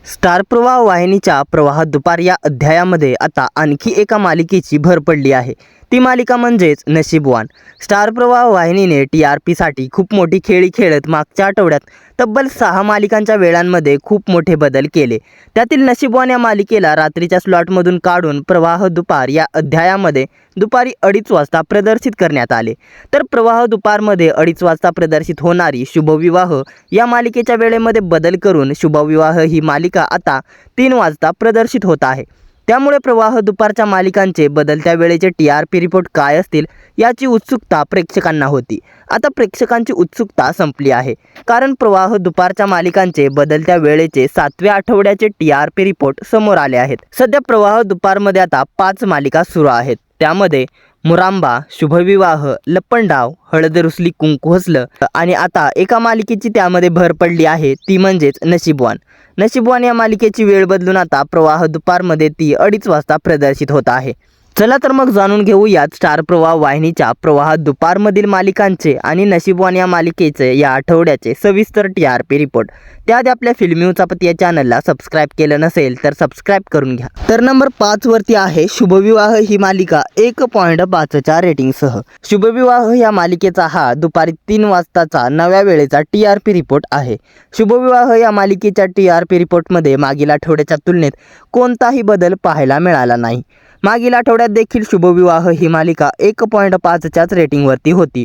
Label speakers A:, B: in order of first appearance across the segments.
A: Star प्रवाह वाहिनीच्या प्रवाह दुपार या अध्यायामध्ये आता आणखी एका मालिकेची भर पडली आहे। ती मालिका म्हणजेच नशीबवान। स्टार प्रवाह वाहिनीने TRPसाठी खूप मोठी खेळी खेळत मागच्या आठवड्यात तब्बल 6 मालिकांच्या वेळांमध्ये खूप मोठे बदल केले। त्यातील नशीबवान या मालिकेला रात्रीच्या स्लॉटमधून काढून प्रवाह दुपार या अध्यायामध्ये दुपारी 2:30 वाजता प्रदर्शित करण्यात आले। तर प्रवाह दुपारमध्ये 2:30 वाजता प्रदर्शित होणारी शुभविवाह या मालिकेच्या वेळेमध्ये बदल करून शुभविवाह ही मालिका आता 3 वाजता प्रदर्शित होत आहे। त्यामुळे प्रवाह दुपारच्या मालिकांचे बदलत्या वेळेचे TRP रिपोर्ट काय असतील याची उत्सुकता प्रेक्षकांना होती। आता प्रेक्षकांची उत्सुकता संपली आहे, कारण प्रवाह दुपारच्या मालिकांचे बदलत्या वेळेचे 7व्या आठवड्याचे TRP रिपोर्ट समोर आले आहेत। सध्या प्रवाह दुपारमध्ये आता 5 मालिका सुरू आहेत। त्यामध्ये मुरांबा, शुभविवाह, लपंडाव, हळद रुसली कुंकू हसलं आणि आता एका मालिकेची त्यामध्ये भर पडली आहे, ती म्हणजेच नशीबवान। नशीबवान या मालिकेची वेळ बदलून आता प्रवाह दुपारमध्ये ती 2:30 वाजता प्रदर्शित होत आहे। चला तर मग जाणून घेऊयात स्टार प्रवाह वाहिनीच्या प्रवाह दुपारमधील मालिकांचे आणि नशीबवान या मालिकेचे या आठवड्याचे सविस्तर TRP रिपोर्ट। त्याआधी आपल्या फिल्मी उचापती या चॅनलला सबस्क्राईब केलं नसेल तर सबस्क्राईब करून घ्या। तर नंबर 5 वरती आहे शुभविवाह ही मालिका 1.5च्या रेटिंगसह। शुभविवाह या मालिकेचा हा दुपारी 3 वाजताचा नव्या वेळेचा TRP रिपोर्ट आहे। शुभविवाह या मालिकेच्या TRP रिपोर्टमध्ये मागील आठवड्याच्या तुलनेत कोणताही बदल पाहायला मिळाला नाही। मागील आठवड्यात देखील शुभविवाह ही मालिका 1.5च्याच रेटिंगवरती होती।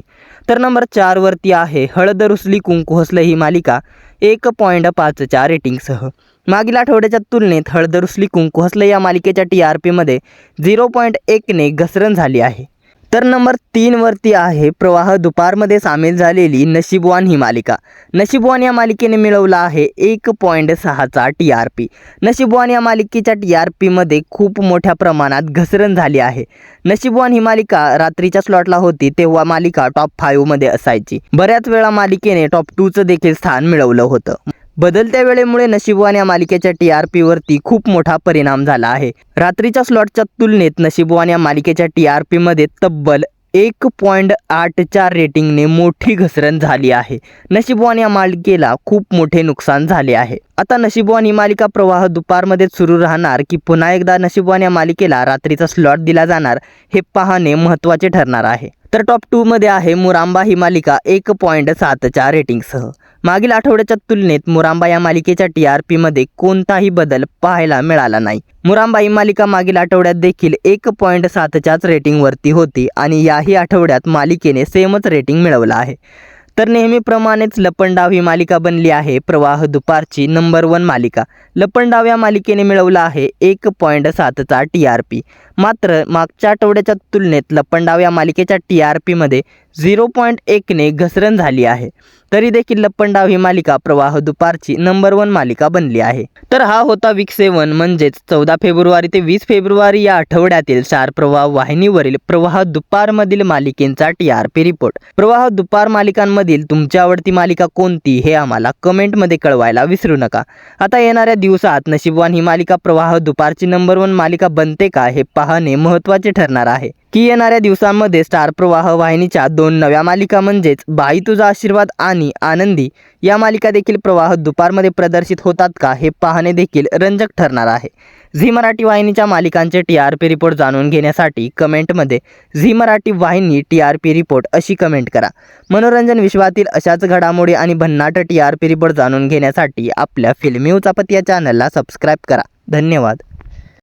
A: तर नंबर 4 वरती आहे हळद रुसली कुंकू हसलं ही मालिका 1.5च्या रेटिंगसह। मागील आठवड्याच्या तुलनेत हळद रुसली कुंकू हसलं या मालिकेच्या TRPमध्ये 0.1ने घसरण झाली आहे। तर नंबर 3 वरती आहे प्रवाह दुपारमध्ये सामील झालेली नशीबवान ही मालिका। नशीबवान या मालिकेने मिळवला आहे 1.6चा TRP। नशीबवान या मालिकेच्या TRPमध्ये खूप मोठ्या प्रमाणात घसरण झाली आहे। नशीबवान ही मालिका रात्रीच्या स्लॉटला होती तेव्हा मालिका टॉप 5 मध्ये असायची। बऱ्याच वेळा मालिकेने टॉप 2चं देखील स्थान मिळवलं होतं। बदलत्या वेळेमुळे नशीबवान या मालिकेच्या TRP वरती खूप मोठा परिणाम झाला आहे। रात्रीच्या स्लॉटच्या तुलनेत नशीबवान या मालिकेच्या TRP मध्ये तब्बल 1.8च्या रेटिंगने मोठी घसरण झाली आहे। नशीबवान या मालिकेला खूप मोठे नुकसान झाले आहे। आता नशीबवान ही मालिका प्रवाह दुपारमध्ये सुरू राहणार की पुन्हा एकदा नशीबवान या मालिकेला रात्रीचा स्लॉट दिला जाणार हे पाहणे महत्त्वाचे ठरणार आहे। तर टॉप 2 मध्ये आहे मुरांबा ही मालिका 1.7च्या रेटिंगसह। मागील आठवड्याच्या तुलनेत मुरांबा या मालिकेच्या TRPमध्ये कोणताही बदल पाहायला मिळाला नाही। मुरांबा ही मालिका मागील आठवड्यात देखील 1.7च्याच रेटिंगवरती होती आणि याही आठवड्यात मालिकेने सेमच रेटिंग मिळवलं आहे। तर नेहमीप्रमाणेच लपंडाव ही मालिका बनली आहे प्रवाह दुपारची नंबर 1 मालिका। लपंडाव या मालिकेने मिळवला आहे 1.7चा TRP। मात्र मागच्या आठवड्याच्या तुलनेत लपंडाव या मालिकेच्या TRPमध्ये 0.1ने घसरण झाली आहे। तरी देखील लपंडाव ही मालिका प्रवाह दुपारची नंबर 1 मालिका बनली आहे। तर हा होता वीक 7 म्हणजेच 14 फेब्रुवारी ते 20 फेब्रुवारी या आठवड्यातील स्टार प्रवाह वाहिनीवरील प्रवाह दुपारमधील मालिकेंचा TRP रिपोर्ट। प्रवाह दुपार मालिकांमधील तुमची आवडती मालिका कोणती हे आम्हाला कमेंटमध्ये कळवायला विसरू नका। आता येणाऱ्या दिवसात नशीबवान ही मालिका प्रवाह दुपारची नंबर 1 मालिका बनते का हे पाहणे महत्त्वाचे ठरणार आहे की येणाऱ्या दिवसांमध्ये स्टार प्रवाह वाहिनीच्या 2 नव्या मालिका म्हणजेच बाई तुझा आशीर्वाद आणि आनंदी या मालिका देखील प्रवाह दुपारमध्ये प्रदर्शित होतात का हे पाहणे देखील रंजक ठरणार आहे। झी मराठी वाहिनीच्या मालिकांचे TRP रिपोर्ट जाणून घेण्यासाठी कमेंटमध्ये झी मराठी वाहिनी TRP रिपोर्ट अशी कमेंट करा। मनोरंजन विश्वातील अशाच घडामोडी आणि भन्नाट TRP रिपोर्ट जाणून घेण्यासाठी आपल्या फिल्मी उचापती या चॅनलला सबस्क्राईब करा। धन्यवाद।